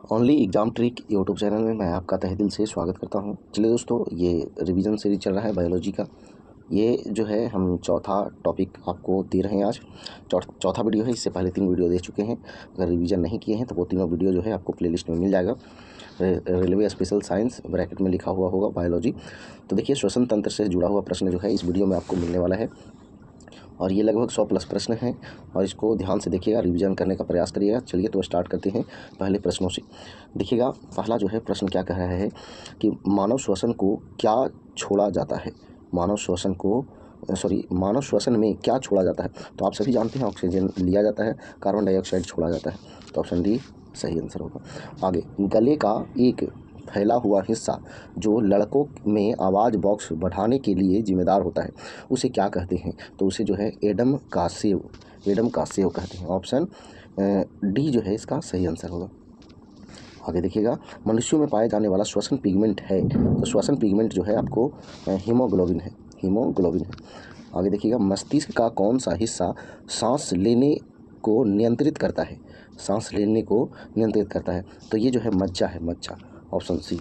Only exam trick YouTube channel में मैं आपका तहे दिल से स्वागत करता हूं। चलिए दोस्तों, ये रिवीजन सीरीज चल रहा है बायोलॉजी का। ये जो है हम चौथा टॉपिक आपको दे रहे हैं आज। चौथा वीडियो है। इससे पहले 3 वीडियो दे चुके हैं। अगर रिवीजन नहीं किए हैं तो वो तीनों वीडियो जो है आपको प्लेलिस्ट में मिल जाएगा। रेलवे स्पेशल साइंस ब्रैकेट में लिखा हुआ होगा बायोलॉजी। तो देखिए, श्वसन तंत्र से जुड़ा हुआ प्रश्न जो है इस वीडियो में आपको मिलने वाला है और ये लगभग 100+ प्रश्न हैं और इसको ध्यान से देखिएगा, रिवीजन करने का प्रयास करिएगा। चलिए तो स्टार्ट करते हैं पहले प्रश्नों से। देखिएगा, पहला जो है प्रश्न क्या कह रहा है कि मानव श्वसन को क्या छोड़ा जाता है। मानव श्वसन में क्या छोड़ा जाता है। तो आप सभी जानते हैं ऑक्सीजन लिया जाता है, कार्बन डाइऑक्साइड छोड़ा जाता है। तो ऑप्शन डी सही आंसर होगा। आगे, गले का एक फैला हुआ हिस्सा जो लड़कों में आवाज़ बॉक्स बढ़ाने के लिए जिम्मेदार होता है, उसे क्या कहते हैं। तो उसे जो है एडम कासेव कहते हैं। ऑप्शन डी जो है इसका सही आंसर होगा। आगे देखिएगा, मनुष्यों में पाए जाने वाला श्वसन पिगमेंट है। तो श्वसन पिगमेंट जो है आपको हीमोग्लोबिन है। आगे देखिएगा, मस्तिष्क का कौन सा हिस्सा सांस लेने को नियंत्रित करता है। तो ये जो है मज्जा है, मज्जा। Option C.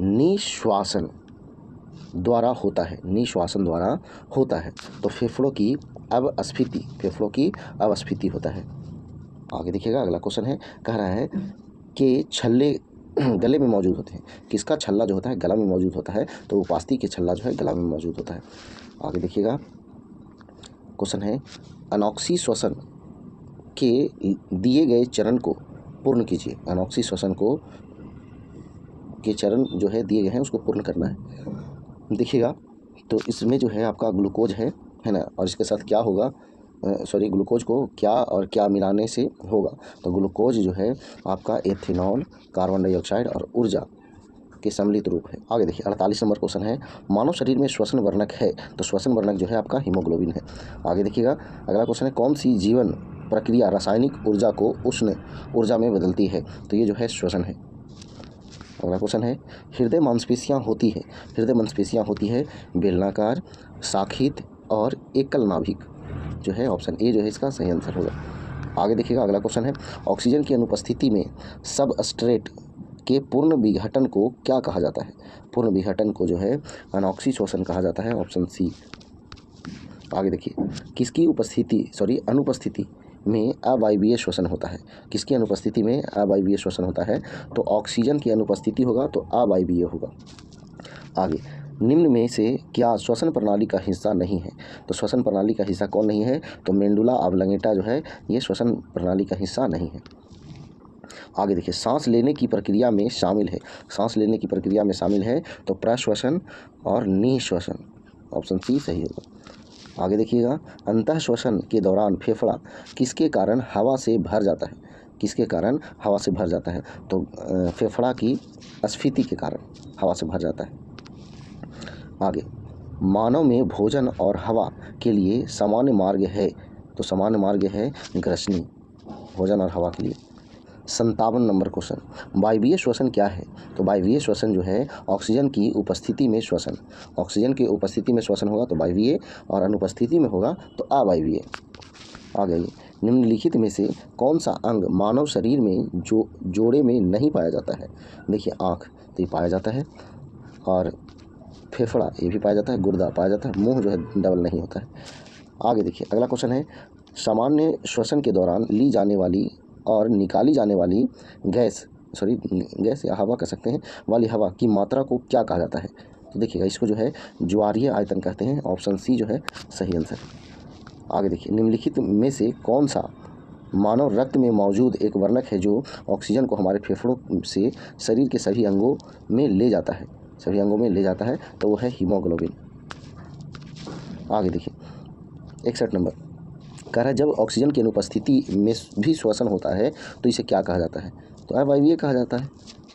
निश्वासन द्वारा होता है। तो फेफड़ों की अवस्फीति होता है। आगे देखिएगा, अगला क्वेश्चन है, कह रहा है कि छल्ले गले में मौजूद होते हैं। किसका छल्ला जो होता है गला में मौजूद होता है। तो उपास्थि के छल्ला जो है गला में मौजूद होता है। आगे देखिएगा, क्वेश्चन है, अनॉक्सी श्वसन के दिए गए चरण को पूर्ण कीजिए। अनॉक्सी श्वसन के चरण जो है दिए गए हैं उसको पूर्ण करना है। देखिएगा, तो इसमें जो है आपका ग्लूकोज है ना, और इसके साथ क्या होगा, ग्लूकोज को क्या और क्या मिलाने से होगा। तो ग्लूकोज जो है आपका एथेनॉल, कार्बन डाइऑक्साइड और ऊर्जा के सम्मिलित रूप है। आगे देखिए, 48 नंबर क्वेश्चन है, मानव शरीर में श्वसन वर्णक है। तो श्वसन वर्णक जो है आपका हीमोग्लोबिन है। आगे देखिएगा, अगला क्वेश्चन है, कौन सी जीवन प्रक्रिया रासायनिक ऊर्जा को उष्ण ऊर्जा में बदलती है। तो ये जो है श्वसन है। अगला क्वेश्चन है, हृदय मांसपेशियाँ होती है बेलनाकार, शाखित और एकल नाभिक। जो है ऑप्शन ए जो है इसका सही आंसर होगा। आगे देखिएगा, अगला क्वेश्चन है, ऑक्सीजन की अनुपस्थिति में सबस्ट्रेट के पूर्ण विघटन को क्या कहा जाता है। पूर्ण विघटन को जो है अनॉक्सी श्वसन कहा जाता है। Option C. आगे देखिए, किसकी अनुपस्थिति में अवायवीय श्वसन होता है। किसकी अनुपस्थिति में अवायवीय श्वसन होता है। तो ऑक्सीजन की अनुपस्थिति होगा तो अवायवीय होगा। आगे, निम्न में से क्या श्वसन प्रणाली का हिस्सा नहीं है। तो श्वसन प्रणाली का हिस्सा कौन नहीं है। तो मेंडुला ऑब्लांगेटा जो है ये श्वसन प्रणाली का हिस्सा नहीं है। आगे देखिए, सांस लेने की प्रक्रिया में शामिल है। तो प्रश्वसन और निःश्वसन। ऑप्शन सी सही होगा। आगे देखिएगा, अंतः श्वसन के दौरान फेफड़ा किसके कारण हवा से भर जाता है। तो फेफड़ा की अस्फीति के कारण हवा से भर जाता है। आगे, मानव में भोजन और हवा के लिए सामान्य मार्ग है। तो सामान्य मार्ग है ग्रसनी, भोजन और हवा के लिए। 57 नंबर क्वेश्चन, वायवीय श्वसन क्या है। तो वायवीय श्वसन जो है ऑक्सीजन की उपस्थिति में श्वसन होगा तो वायवीय, और अनुपस्थिति में होगा तो अवायवीय। आगे, निम्नलिखित में से कौन सा अंग मानव शरीर में जोड़े में नहीं पाया जाता है। देखिए, आँख तो ये पाया जाता है, और फेफड़ा ये भी पाया जाता है, गुर्दा पाया जाता है, मुंह जो है डबल नहीं होता है। आगे देखिए, अगला क्वेश्चन है, सामान्य श्वसन के दौरान ली जाने वाली और निकाली जाने वाली गैस या हवा कह सकते हैं वाली हवा की मात्रा को क्या कहा जाता है। तो देखिएगा, इसको जो है ज्वारीय आयतन कहते हैं। ऑप्शन सी जो है सही आंसर। आगे देखिए, निम्नलिखित में से कौन सा मानव रक्त में मौजूद एक वर्णक है जो ऑक्सीजन को हमारे फेफड़ों से शरीर के सभी अंगों में ले जाता है। तो वो है हीमोग्लोबिन। आगे देखिए, 61 नंबर कह रहा है, जब ऑक्सीजन की अनुपस्थिति में भी श्वसन होता है तो इसे क्या कहा जाता है। तो अवायवीय कहा जाता है।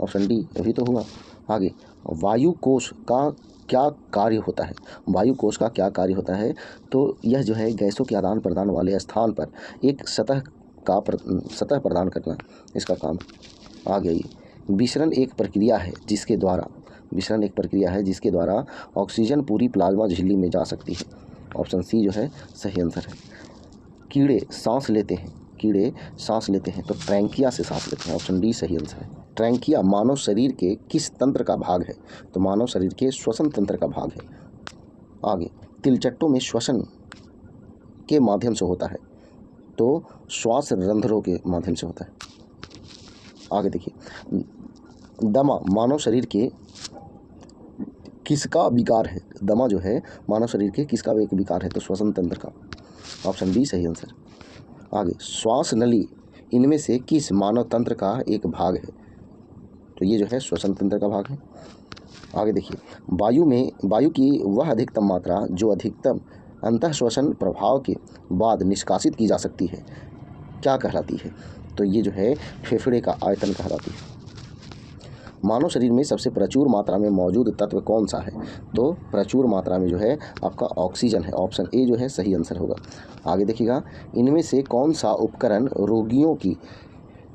ऑप्शन डी अभी तो हुआ। आगे, वायु कोश का क्या कार्य होता है। तो यह जो है गैसों के आदान प्रदान वाले स्थान पर एक सतह प्रदान करना इसका काम। आगे, विसरण एक प्रक्रिया है जिसके द्वारा ऑक्सीजन पूरी प्लाज्मा झिल्ली में जा सकती है। ऑप्शन सी जो है सही आंसर है। कीड़े सांस लेते हैं कीड़े सांस लेते हैं? तो ट्रैंकिया से सांस लेते हैं। ऑप्शन डी सही आंसर है। ट्रैंकिया मानव शरीर के किस तंत्र का भाग है? तो मानव शरीर के श्वसन तंत्र का भाग है। आगे, तिलचट्टों में श्वसन के माध्यम से होता है? तो श्वास रंध्रों के माध्यम से होता है। आगे देखिए, दमा मानव शरीर के किसका विकार है? दमा जो है मानव शरीर के किसका एक विकार है? तो श्वसन तंत्र का। ऑप्शन डी सही आंसर। आगे, श्वास नली इनमें से किस मानव तंत्र का एक भाग है? तो ये जो है श्वसन तंत्र का भाग है। आगे देखिए, वायु की वह अधिकतम मात्रा जो अधिकतम अंतः श्वसन प्रभाव के बाद निष्कासित की जा सकती है क्या कहलाती है? तो ये जो है फेफड़े का आयतन कहलाती है। मानव शरीर में सबसे प्रचुर मात्रा में मौजूद तत्व कौन सा है? तो प्रचुर मात्रा में जो है आपका ऑक्सीजन है। ऑप्शन ए जो है सही आंसर होगा। आगे देखिएगा, इनमें से कौन सा उपकरण रोगियों की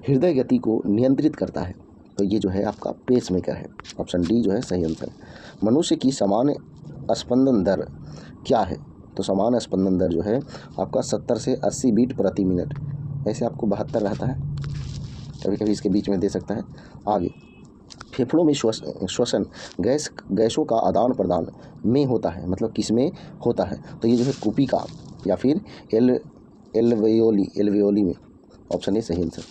हृदय गति को नियंत्रित करता है? तो ये जो है आपका पेसमेकर है। ऑप्शन डी जो है सही आंसर। मनुष्य की सामान्य स्पंदन दर क्या है? तो सामान्य स्पंदन दर जो है आपका 70 से 80 बीट प्रति मिनट। ऐसे आपको 72 रहता है, कभी कभी इसके बीच में दे सकता है। आगे, फेफड़ों में श्वसन गैसों का आदान प्रदान में होता है, मतलब किस में होता है? तो ये जो है कुपिका या फिर एल्वेओली में। ऑप्शन ए सही आंसर।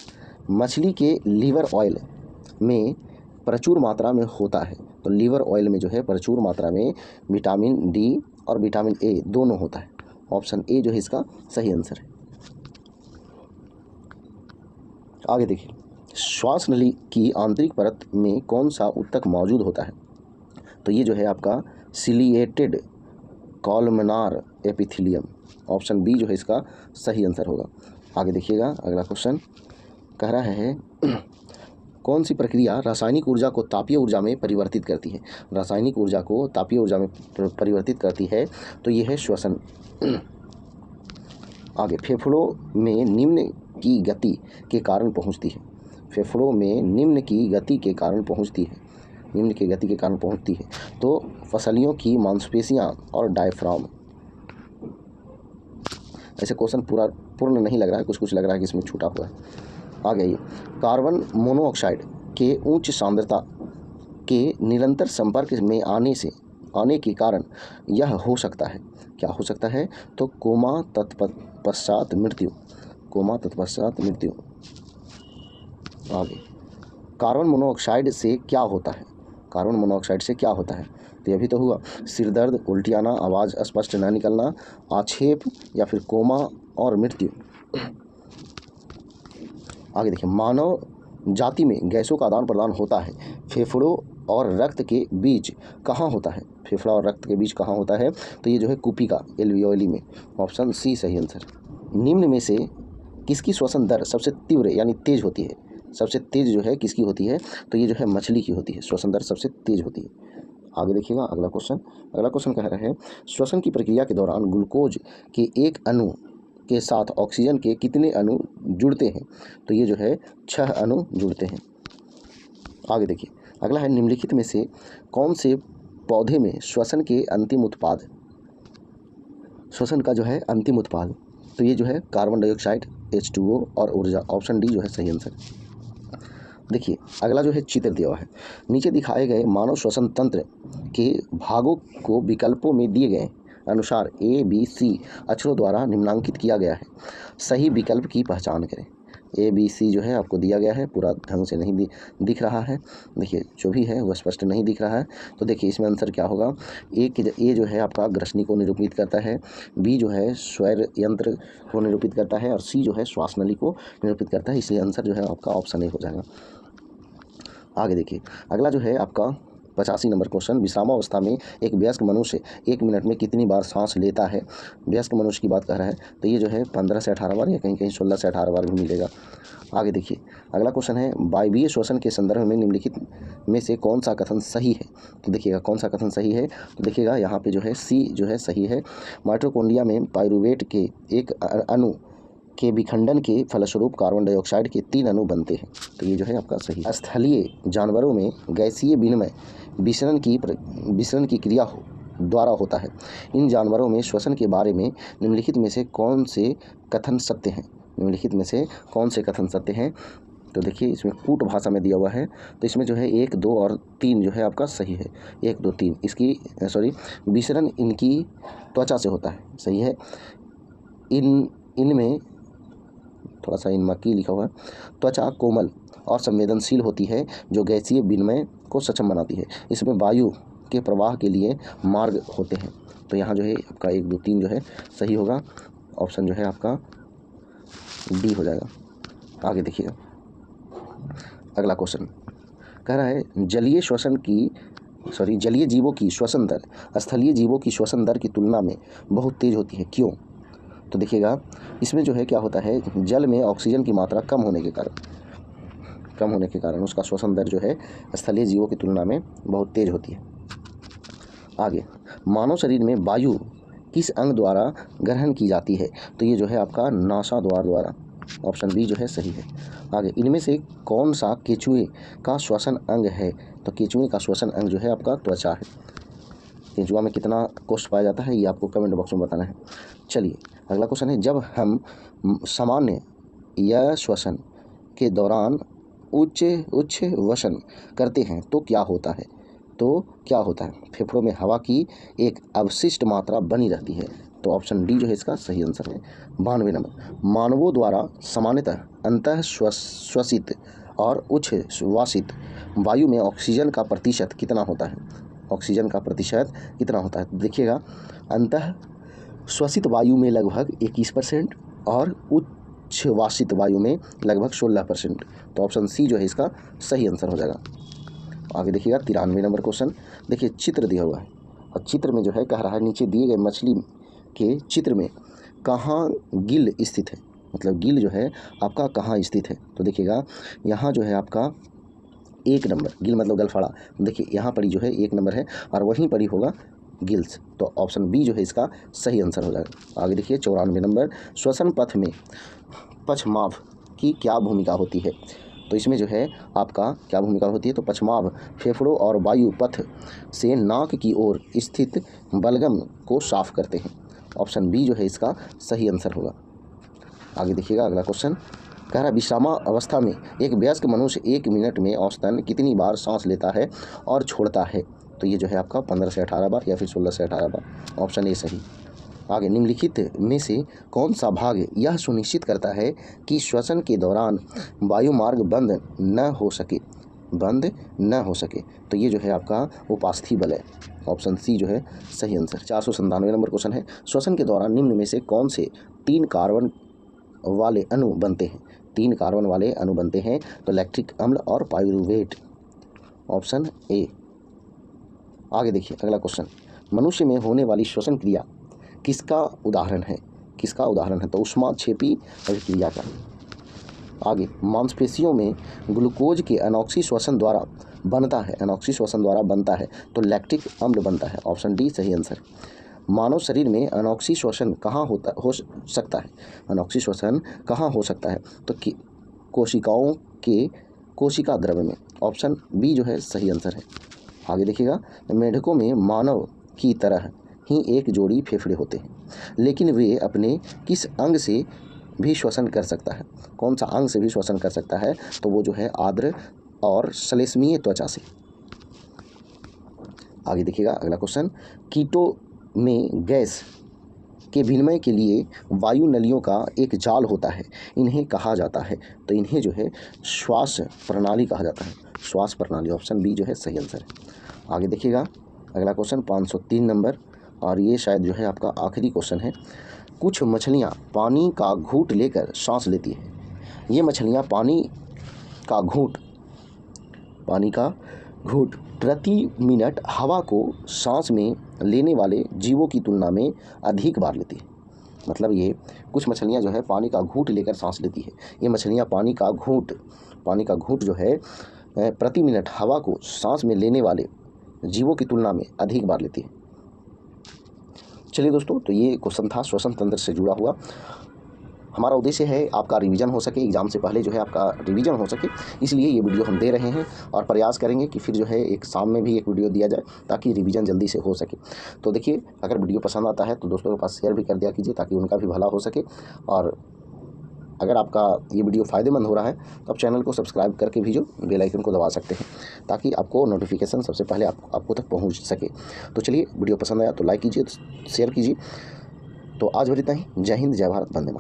मछली के लीवर ऑयल में प्रचुर मात्रा में होता है? तो लीवर ऑयल में जो है प्रचुर मात्रा में विटामिन डी और विटामिन ए दोनों होता है। ऑप्शन ए जो है इसका सही आंसर है। आगे देखिए, श्वास नली की आंतरिक परत में कौन सा ऊतक मौजूद होता है? तो ये जो है आपका ciliated columnar epithelium. Option B जो है इसका सही आंसर होगा। आगे देखिएगा, अगला क्वेश्चन कह रहा है कौन सी प्रक्रिया रासायनिक ऊर्जा को तापीय ऊर्जा में परिवर्तित करती है? रासायनिक ऊर्जा को तापीय ऊर्जा में परिवर्तित करती है तो ये है श्वसन। आगे, फेफड़ों में निम्न की गति के कारण पहुंचती है? फेफड़ों में निम्न की गति के कारण पहुंचती है, निम्न की गति के कारण पहुंचती है तो फसलियों की मांसपेशियां और डायफ्राम। ऐसे क्वेश्चन पूर्ण नहीं लग रहा है, कुछ कुछ लग रहा है कि इसमें छूटा हुआ है। आगे, कार्बन मोनोऑक्साइड के उच्च सांद्रता के निरंतर संपर्क में आने के कारण यह हो सकता है, क्या हो सकता है? तो कोमा तत्पश्चात मृत्यु। कोमा तत्पश्चात मृत्यु। आगे, कार्बन मोनोऑक्साइड से क्या होता है? कार्बन मोनोऑक्साइड से क्या होता है? तो ये भी तो हुआ, सिर दर्द, उल्टी आना, आवाज़ स्पष्ट न निकलना, आक्षेप या फिर कोमा और मृत्यु। आगे देखिए, मानव जाति में गैसों का आदान प्रदान होता है फेफड़ों और रक्त के बीच कहाँ होता है? फेफड़ा और रक्त के बीच कहाँ होता है? तो ये जो है कुपिका एल्वियोली में। ऑप्शन सी सही आंसर। निम्न में से किसकी श्वसन दर सबसे तीव्र यानी तेज होती है? सबसे तेज जो है किसकी होती है? तो ये जो है मछली की होती है, श्वसन दर सबसे तेज होती है। आगे देखिएगा, अगला क्वेश्चन कह रहा है श्वसन की प्रक्रिया के दौरान ग्लूकोज के एक अणु के साथ ऑक्सीजन के कितने अणु जुड़ते हैं? तो ये जो है 6 अणु जुड़ते हैं। आगे देखिए, अगला है निम्नलिखित में से कौन से पौधे में श्वसन के अंतिम उत्पाद, श्वसन का जो है अंतिम उत्पाद? तो ये जो है कार्बन डाइऑक्साइड, H2O और ऊर्जा। ऑप्शन डी जो है सही आंसर। देखिए, अगला जो है चित्र दिया हुआ है, नीचे दिखाए गए मानव श्वसन तंत्र के भागों को विकल्पों में दिए गए अनुसार A, B, C अक्षरों द्वारा निम्नांकित किया गया है, सही विकल्प की पहचान करें। A, B, C जो है आपको दिया गया है, पूरा ढंग से नहीं दिख रहा है। देखिए, जो भी है वह स्पष्ट नहीं दिख रहा है। तो देखिए इसमें आंसर क्या होगा? ए जो है आपका ग्रसनी को निरूपित करता है, B जो है स्वर यंत्र को निरूपित करता है और C जो है श्वास नली को निरूपित करता है। इसलिए आंसर जो है आपका ऑप्शन ए हो जाएगा। आगे देखिए, अगला जो है आपका 85 नंबर क्वेश्चन, विश्रामावस्था में एक वयस्क मनुष्य 1 मिनट में कितनी बार सांस लेता है? वयस्क मनुष्य की बात कर रहा है, तो ये जो है 15 से 18 बार या कहीं कहीं 16 से 18 बार भी मिलेगा। आगे देखिए, अगला क्वेश्चन है वायवीय श्वसन के संदर्भ में निम्नलिखित में से कौन सा कथन सही है? तो देखिएगा कौन सा कथन सही है, तो देखिएगा यहाँ पे जो है सी जो है सही है। माइटोकॉन्ड्रिया में पाइरूवेट के एक अणु के विखंडन के फलस्वरूप कार्बन डाइऑक्साइड के 3 अणु बनते हैं। तो ये जो है आपका सही। स्थलीय जानवरों में गैसीय विनिमय विसरण की क्रिया द्वारा होता है। इन जानवरों में श्वसन के बारे में निम्नलिखित में से कौन से कथन सत्य हैं? निम्नलिखित में से कौन से कथन सत्य हैं? तो देखिए इसमें कूट भाषा में दिया हुआ है, तो इसमें जो है 1, 2 और 3 जो है आपका सही है। 1, 2, 3 इसकी विसरण इनकी त्वचा से होता है, सही है। इनमें थोड़ा सा इनमें की लिखा हुआ है। त्वचा कोमल और संवेदनशील होती है जो गैसीय विनिमय को सक्षम बनाती है। इसमें वायु के प्रवाह के लिए मार्ग होते हैं। तो यहाँ जो है आपका 1, 2, 3 जो है सही होगा। ऑप्शन जो है आपका डी हो जाएगा। आगे देखिएगा अगला क्वेश्चन कह रहा है जलीय जीवों की श्वसन दर स्थलीय जीवों की श्वसन दर की तुलना में बहुत तेज होती है, क्यों? तो देखिएगा इसमें जो है क्या होता है, जल में ऑक्सीजन की मात्रा कम होने के कारण उसका श्वसन दर जो है स्थलीय जीवों की तुलना में बहुत तेज होती है। आगे, मानव शरीर में वायु किस अंग द्वारा ग्रहण की जाती है? तो ये जो है आपका नासाद्वार द्वारा। ऑप्शन बी जो है सही है। आगे, इनमें से कौन सा केंचुए का श्वसन अंग है? तो केंचुए का श्वसन अंग जो है आपका त्वचा है। केंचुआ में कितना कोष्ठ पाया जाता है ये आपको कमेंट बॉक्स में बताना है। चलिए अगला क्वेश्चन है, जब हम सामान्य या श्वसन के दौरान उच्च वसन करते हैं तो क्या होता है? फेफड़ों में हवा की एक अवशिष्ट मात्रा बनी रहती है। तो ऑप्शन डी जो है इसका सही आंसर है। 92 नंबर, मानवों द्वारा सामान्यतः अंतः श्वसित और उच्छ्वासित वायु में ऑक्सीजन का प्रतिशत कितना होता है? देखिएगा, अंतः श्वसित वायु में लगभग 21% और उच्छ्वासित वायु में लगभग 16%। तो ऑप्शन सी जो है इसका सही आंसर हो जाएगा। आगे देखिएगा 93 नंबर क्वेश्चन। देखिए चित्र दिया हुआ है और चित्र में जो है कह रहा है नीचे दिए गए मछली के चित्र में कहाँ गिल स्थित है? मतलब गिल जो है आपका कहाँ स्थित है? तो देखिएगा यहाँ जो है आपका 1 नंबर, गिल मतलब गलफाड़ा, देखिए यहाँ पर जो है 1 नंबर है और वहीं पर ही होगा गिल्स। तो ऑप्शन बी जो है इसका सही आंसर हो जाएगा। आगे देखिए 94 नंबर, श्वसन पथ में पश्चमाभ की क्या भूमिका होती है? तो इसमें जो है आपका क्या भूमिका होती है? तो पश्चमाभ फेफड़ों और वायु पथ से नाक की ओर स्थित बलगम को साफ करते हैं। ऑप्शन बी जो है इसका सही आंसर होगा। आगे देखिएगा अगला क्वेश्चन कह रहा है, विश्रामावस्था में एक वयस्क मनुष्य 1 मिनट में औसतन कितनी बार सांस लेता है और छोड़ता है? तो ये जो है आपका 15 से 18 बार या फिर 16 से 18 बार। ऑप्शन ए सही। आगे, निम्नलिखित में से कौन सा भाग यह सुनिश्चित करता है कि श्वसन के दौरान वायुमार्ग बंद न हो सके? तो ये जो है आपका उपास्थि बल है। ऑप्शन सी जो है सही आंसर। 497 नंबर क्वेश्चन है, श्वसन के दौरान निम्न में से कौन से 3 कार्बन वाले अणु बनते हैं? 3 कार्बन वाले अणु बनते हैं तो लैक्टिक अम्ल और पाइरूवेट। Option A. आगे देखिए अगला क्वेश्चन, मनुष्य में होने वाली श्वसन क्रिया किसका उदाहरण है? तो ऊष्माक्षेपी अभिक्रिया का। आगे, मांसपेशियों में ग्लूकोज के अनॉक्सी श्वसन द्वारा बनता है तो लैक्टिक अम्ल बनता है। ऑप्शन डी सही आंसर। मानव शरीर में अनॉक्सी श्वसन कहाँ हो सकता है? तो कोशिकाओं के कोशिका द्रव्य में। ऑप्शन बी जो है सही आंसर है। आगे देखिएगा, मेंढकों में मानव की तरह ही एक जोड़ी फेफड़े होते हैं, लेकिन वे अपने किस अंग से भी श्वसन कर सकता है? कौन सा अंग से भी श्वसन कर सकता है? तो वो जो है आर्द्र और श्लेष्मीय त्वचा से। आगे देखिएगा अगला क्वेश्चन, कीटों में गैस के विनिमय के लिए वायु नलियों का एक जाल होता है, इन्हें कहा जाता है? तो इन्हें जो है श्वास प्रणाली कहा जाता है। श्वास प्रणाली। ऑप्शन बी जो है सही आंसर है। आगे देखिएगा अगला क्वेश्चन 503 नंबर, और ये शायद जो है आपका आखिरी क्वेश्चन है। कुछ मछलियाँ पानी का घूंट लेकर सांस लेती हैं। ये मछलियाँ पानी का घूंट प्रति मिनट हवा को सांस में लेने वाले जीवों की तुलना में अधिक बार लेती है। मतलब ये कुछ मछलियाँ जो है पानी का घूंट लेकर सांस लेती है। ये मछलियाँ पानी का घूंट जो है प्रति मिनट हवा को सांस में लेने वाले जीवों की तुलना में अधिक बार लेती है। चलिए दोस्तों, तो ये क्वेश्चन था श्वसन तंत्र से जुड़ा हुआ। हमारा उद्देश्य है आपका रिवीजन हो सके, एग्ज़ाम से पहले जो है आपका रिवीजन हो सके, इसलिए ये वीडियो हम दे रहे हैं और प्रयास करेंगे कि फिर जो है एक शाम में भी एक वीडियो दिया जाए ताकि रिवीजन जल्दी से हो सके। तो देखिए, अगर वीडियो पसंद आता है तो दोस्तों के पास शेयर भी कर दिया कीजिए ताकि उनका भी भला हो सके। और अगर आपका ये वीडियो फ़ायदेमंद हो रहा है तो आप चैनल को सब्सक्राइब करके भी जो बेल आइकन को दबा सकते हैं, ताकि आपको नोटिफिकेशन सबसे पहले आपको तक पहुंच सके। तो चलिए, वीडियो पसंद आया तो लाइक कीजिए, शेयर कीजिए। तो आज भर इतना ही। जय हिंद, जय भारत, वंदे मातरम।